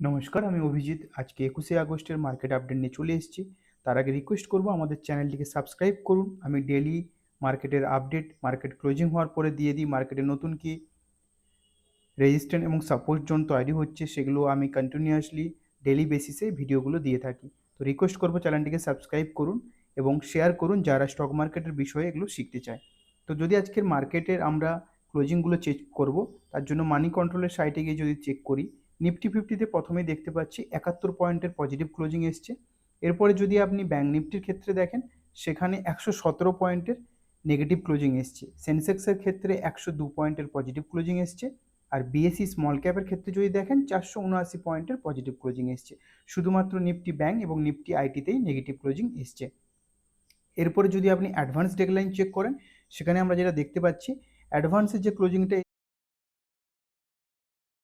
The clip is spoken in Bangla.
নমস্কার, আমি অভিজিৎ। আজকে ২১শে আগস্টের মার্কেট আপডেট নিয়ে চলে এসেছি। তার আগে রিকোয়েস্ট করব আমাদের চ্যানেলটিকে সাবস্ক্রাইব করুন। আমি ডেইলি মার্কেটের আপডেট, মার্কেট ক্লোজিং হওয়ার পরে দিয়ে দিই মার্কেটে নতুন কি রেজিস্ট্যান্স এবং সাপোর্ট জোন তৈরি হচ্ছে সেগুলো আমি কন্টিনিউয়াসলি ডেইলি বেসিসে ভিডিওগুলো দিয়ে থাকি। তো রিকোয়েস্ট করব চ্যানেলটিকে সাবস্ক্রাইব করুন এবং শেয়ার করুন যারা স্টক মার্কেটের বিষয়ে এগুলো শিখতে চায়। তো যদি আজকের মার্কেটের আমরা ক্লোজিংগুলো চেক করব, তার জন্য মানি কন্ট্রোলের সাইটে গিয়ে যদি চেক করি, নিফটি ফিফটিতে প্রথমেই দেখতে পাচ্ছি ৭১ পয়েন্টের পজিটিভ ক্লোজিং এসছে। এরপরে যদি আপনি ব্যাঙ্ক নিফটির ক্ষেত্রে দেখেন, সেখানে ১১৭ পয়েন্টের নেগেটিভ ক্লোজিং এসছে। সেন্সেক্সের ক্ষেত্রে ১০২ পয়েন্টের পজিটিভ ক্লোজিং এসছে। আর বিএসসি স্মল ক্যাপের ক্ষেত্রে যদি দেখেন ৪৭৯ পয়েন্টের পজিটিভ ক্লোজিং এসছে। শুধুমাত্র নিফটি ব্যাঙ্ক এবং নিফটি আইটিতেই নেগেটিভ ক্লোজিং এসছে। এরপরে যদি আপনি অ্যাডভান্স ডেডলাইন চেক করেন, সেখানে আমরা যেটা দেখতে পাচ্ছি, অ্যাডভান্সের যে ক্লোজিংটা